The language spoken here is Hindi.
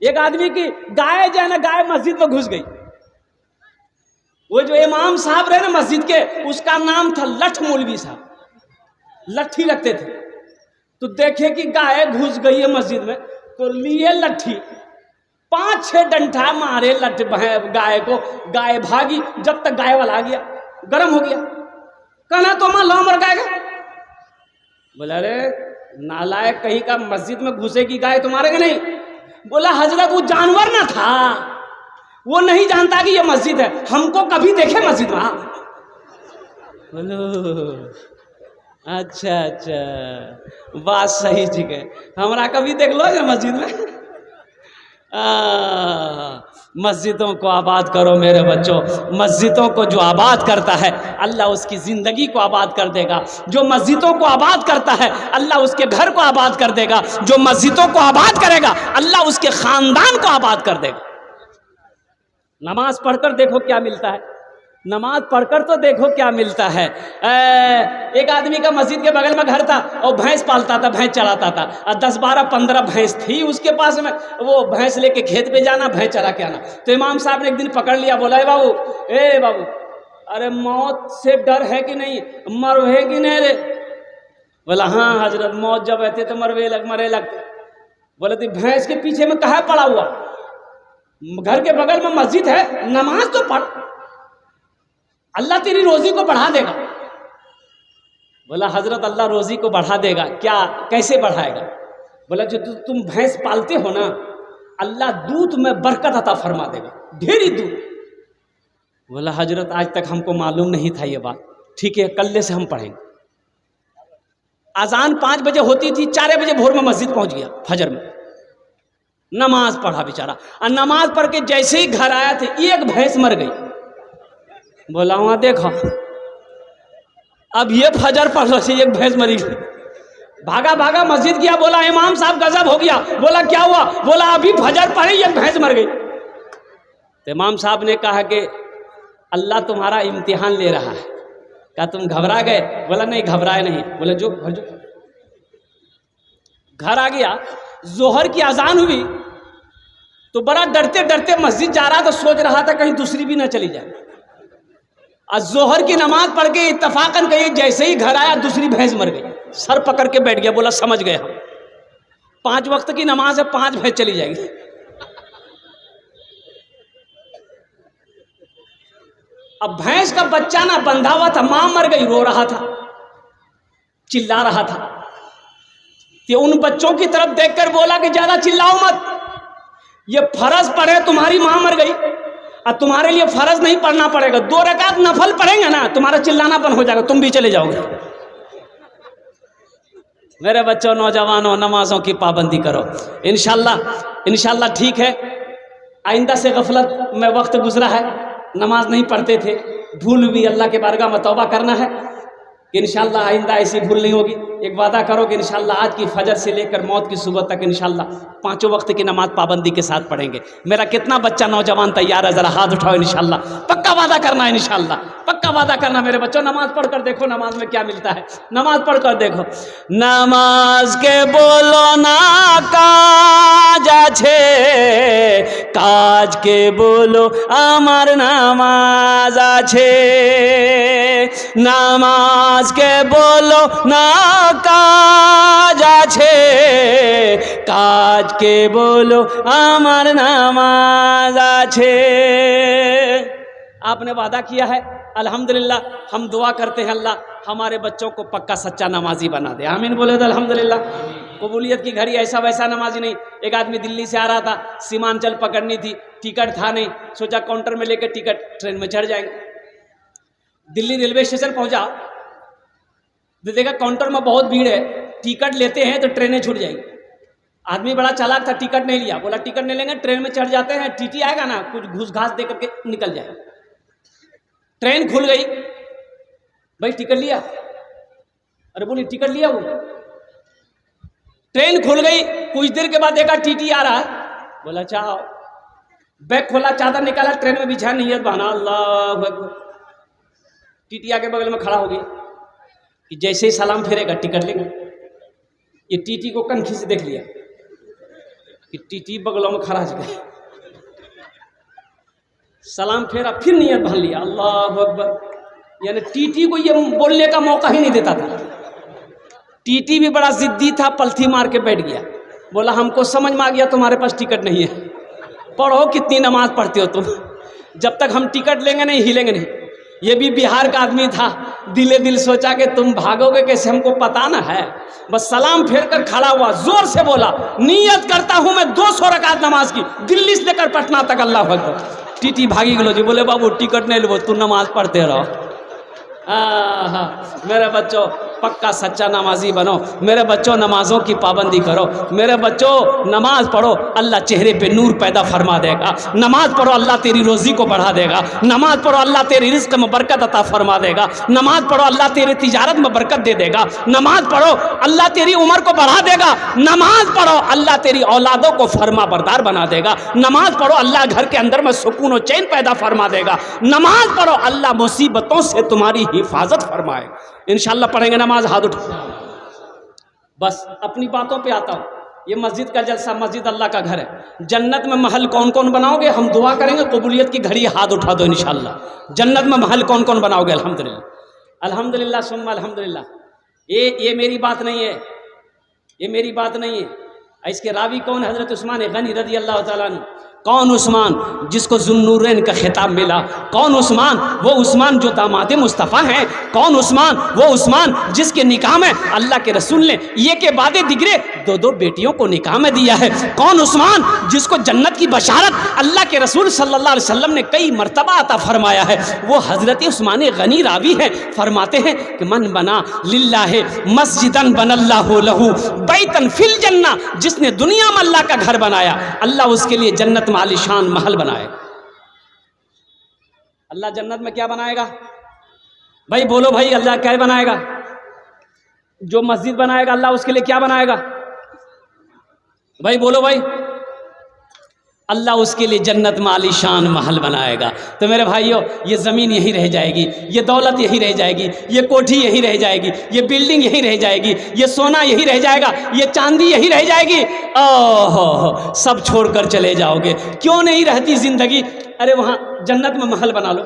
एक आदमी की गाय जो है ना, गाय मस्जिद में घुस गई। वो जो इमाम साहब रहे ना मस्जिद के, उसका नाम था लठ मौलवी साहब, लट्ठी रखते थे। तो देखे कि गाय घुस गई है मस्जिद में, तो लिए लट्ठी, 5-6 डंठा मारे गाय को। गाय भागी, जब तक गाय वाला आ गया, गर्म हो गया। कहना तो मां लो मर गाय। बोला अरे नालायक कहीं का, मस्जिद में घुसेगी गाय तो मारेगा नहीं। बोला हजरत वो जानवर ना था, वो नहीं जानता कि ये मस्जिद है, हमको कभी देखे मस्जिद में। बोलो अच्छा अच्छा, बात सही, ठीक है, हमारा कभी देख लो ये मस्जिद में। मस्जिदों को आबाद करो मेरे बच्चों। मस्जिदों को जो आबाद करता है अल्लाह उसकी ज़िंदगी को आबाद कर देगा। जो मस्जिदों को आबाद करता है अल्लाह उसके घर को आबाद कर देगा। जो मस्जिदों को आबाद करेगा अल्लाह उसके ख़ानदान को आबाद कर देगा। नमाज पढ़कर देखो क्या मिलता है, नमाज पढ़कर तो देखो क्या मिलता है। एक आदमी का मस्जिद के बगल में घर था और भैंस पालता था, भैंस चराता था, और 10-12-15 भैंस थी उसके पास में। वो भैंस लेके खेत पे जाना, भैंस चरा के आना। तो इमाम साहब ने एक दिन पकड़ लिया, बोला ए बाबू, अरे मौत से डर है कि नहीं, मरवे कि नहीं रे? बोला हाँ हजरत, मौत जब रहते तो मरे लगते। बोले तो भैंस के पीछे में कहाँ पड़ा हुआ, घर के बगल में मस्जिद है, नमाज तो पढ़, अल्लाह तेरी रोजी को बढ़ा देगा। बोला हजरत अल्लाह रोजी को बढ़ा देगा क्या, कैसे बढ़ाएगा? बोला जो तुम भैंस पालते हो ना, अल्लाह दूध में बरकत अता फरमा देगा, ढेरी दूध। बोला हजरत आज तक हमको मालूम नहीं था ये बात, ठीक है कल से हम पढ़ेंगे। अजान 5 बजे होती थी, 4 बजे भोर में मस्जिद पहुंच गया, फजर में नमाज पढ़ा बेचारा। और नमाज पढ़ के जैसे ही घर आया थे, एक भैंस मर गई। बोला वहां देखो, अब ये फजर पढ़ लो से एक भैंस मरी गई। भागा भागा मस्जिद गया, बोला इमाम साहब गजब हो गया। बोला क्या हुआ? बोला अभी फजर पढ़ी एक भैंस मर गई। तो इमाम साहब ने कहा कि अल्लाह तुम्हारा इम्तिहान ले रहा है। क्या तुम घबरा गए? बोला नहीं घबराए नहीं। बोले जो घर आ गया, जोहर की अजान हुई तो बड़ा डरते डरते मस्जिद जा रहा था, सोच रहा था कहीं दूसरी भी ना चली जाए। और जोहर की नमाज पढ़ के इत्तफाकन कहीं जैसे ही घर आया, दूसरी भैंस मर गई। सर पकड़ के बैठ गया, बोला समझ गए हम, 5 वक्त की नमाज है, 5 भैंस चली जाएगी। अब भैंस का बच्चा ना बंधा हुआ था, मां मर गई, रो रहा था, चिल्ला रहा था। तो उन बच्चों की तरफ देखकर बोला कि ज्यादा चिल्लाओ मत, ये फर्ज पढ़े, तुम्हारी मां मर गई और तुम्हारे लिए फर्ज नहीं पढ़ना पड़ेगा, 2 रकात नफल पढ़ेंगे ना, तुम्हारा चिल्लाना बंद हो जाएगा, तुम भी चले जाओगे। मेरे बच्चों, नौजवानों, नमाजों की पाबंदी करो, इंशाल्लाह ठीक है। आइंदा से गफलत में वक्त गुजरा है, नमाज नहीं पढ़ते थे, भूल भी, अल्लाह के बारगाह में तौबा करना है कि इंशाल्लाह आइंदा ऐसी भूल नहीं होगी। एक वादा करो कि इंशाल्लाह आज की फजर से लेकर मौत की सुबह तक इंशाल्लाह 5 वक्त की नमाज पाबंदी के साथ पढ़ेंगे। मेरा कितना बच्चा नौजवान तैयार है? जरा हाथ उठाओ। इंशाल्लाह पक्का वादा करना है, इंशाल्लाह पक्का वादा करना। मेरे बच्चों, नमाज पढ़कर देखो, नमाज में क्या मिलता है, नमाज पढ़कर देखो। नमाज के बोलो ना काज আছে, काज के बोलो আমার নামাজ আছে, নামাজ के बोलो ना কাজ আছে, কাজ के बोलो আমার নামাজ আছে। आपने वादा किया है, अल्हम्दुलिल्लाह हम दुआ करते हैं अल्लाह हमारे बच्चों को पक्का सच्चा नमाजी बना दे। आमीन बोले तो अल्हम्दुलिल्लाह। कबूलियत की घड़ी, ऐसा वैसा नमाजी नहीं। एक आदमी दिल्ली से आ रहा था, सीमांचल पकड़नी थी, टिकट था नहीं, सोचा काउंटर में लेकर टिकट ट्रेन में चढ़ जाएंगे। दिल्ली रेलवे स्टेशन पहुंचा, देखा काउंटर में बहुत भीड़ है, टिकट लेते हैं तो ट्रेनें छूट जाएगी। आदमी बड़ा चालाक था, टिकट नहीं लिया, बोला टिकट नहीं लेंगे, ट्रेन में चढ़ जाते हैं, टीटी आएगा ना, कुछ घूस घास दे करके निकल जाए। ट्रेन खुल गई, भाई टिकट लिया? अरे बोली टिकट लिया। वो ट्रेन खुल गई, कुछ देर के बाद देखा टीटी आ रहा है, बोला चाहो, बैग खोला, चादर निकाला, ट्रेन में बिछा, नियत बहाना, अल्लाह अकबर। टीटी आके बगल में खड़ा हो गया कि जैसे ही सलाम फेरेगा टिकट लेगा। ये टीटी को कनखी से देख लिया, कि टीटी बगलों में खड़ा गए, सलाम फेरा, फिर नियत भर लिया अल्लाह अकबर। यानी टीटी को ये बोलने का मौका ही नहीं देता था। टीटी भी बड़ा जिद्दी था, पलथी मार के बैठ गया, बोला हमको समझ में आ गया तुम्हारे पास टिकट नहीं है, पढ़ो कितनी नमाज पढ़ते हो तुम, जब तक हम टिकट लेंगे नहीं हिलेंगे नहीं। ये भी बिहार का आदमी था, दिले दिल सोचा कि तुम भागोगे कैसे, हमको पता ना है। बस सलाम फेर कर खड़ा हुआ, जोर से बोला नियत करता हूं मैं 200 रकात नमाज की, दिल्ली से लेकर पटना तक, अल्लाह अकबर। टीटी भागी गलो जी, बोले बाबू टिकट नहीं लो, तू नमाज पढ़ते रहो। मेरे बच्चों पक्का सच्चा नमाजी बनो, मेरे बच्चों नमाजों की पाबंदी करो, मेरे बच्चों नमाज पढ़ो, अल्लाह चेहरे पे नूर पैदा फरमा देगा। नमाज पढ़ो, अल्लाह तेरी रोजी को बढ़ा देगा। नमाज पढ़ो, अल्लाह तेरी रिस्क में बरकत अता फरमा देगा। नमाज पढ़ो, अल्लाह तेरी तिजारत में बरकत दे देगा। नमाज पढ़ो, अल्लाह तेरी उम्र को बढ़ा देगा। नमाज पढ़ो, अल्लाह तेरी औलादों को फरमा बरदार बना देगा। नमाज पढ़ो, अल्लाह घर के अंदर में सुकून और चैन पैदा फरमा देगा। नमाज पढ़ो, अल्लाह मुसीबतों से तुम्हारी हिफाजत फरमाए। इंशाअल्लाह पढ़ेंगे नमाज, हाथ उठा। बस अपनी बातों पे आता हूँ। ये मस्जिद का जलसा, मस्जिद अल्लाह का घर है। जन्नत में महल कौन कौन बनाओगे, हम दुआ करेंगे कबूलियत की घड़ी, हाथ उठा दो इंशाअल्लाह। जन्नत में महल कौन कौन बनाओगे? अल्हम्दुलिल्लाह, अल्हम्दुलिल्लाह सुम्मा अल्हम्दुलिल्लाह। ये मेरी बात नहीं है, ये मेरी बात नहीं है। इसके रावी कौन? हजरत उस्मान गनी रज़ी अल्लाह ताला अन्हु। कौन उस्मान? जिसको ज़ुन्नूरैन का खिताब मिला। कौन उस्मान? वो उस्मान जो दामाद मुस्तफ़ा हैं। कौन उस्मान? वो उस्मान जिसके निकाह में अल्लाह के रसूल ने ये के बाद दिगरे 2 बेटियों को निकाह में दिया है। कौन उस्मान? जिसको जन्नत की बशारत अल्लाह के रसूल सल्लल्लाहु अलैहि वसल्लम ने कई मरतबा अता फरमाया है। वो हजरत उस्मान गनी रावी है, फरमाते हैं कि मन बना लिल्लाह मस्जिदन बनल्लाहु लहू बैतन फिल जन्ना, जिसने दुनिया में अल्लाह का घर बनाया, अल्लाह उसके लिए जन्नत आलीशान महल बनाए। अल्लाह जन्नत में क्या बनाएगा भाई? बोलो भाई, अल्लाह क्या बनाएगा? जो मस्जिद बनाएगा अल्लाह उसके लिए क्या बनाएगा भाई? बोलो भाई, अल्लाह उसके लिए जन्नत में आलीशान महल बनाएगा। तो मेरे भाइयों, ये ज़मीन यही रह जाएगी, ये दौलत यही रह जाएगी, ये कोठी यही रह जाएगी, ये बिल्डिंग यही रह जाएगी, ये सोना यही रह जाएगा, ये चांदी यही रह जाएगी। ओह, सब छोड़कर चले जाओगे। क्यों नहीं रहती ज़िंदगी? अरे वहाँ जन्नत में महल बना लो।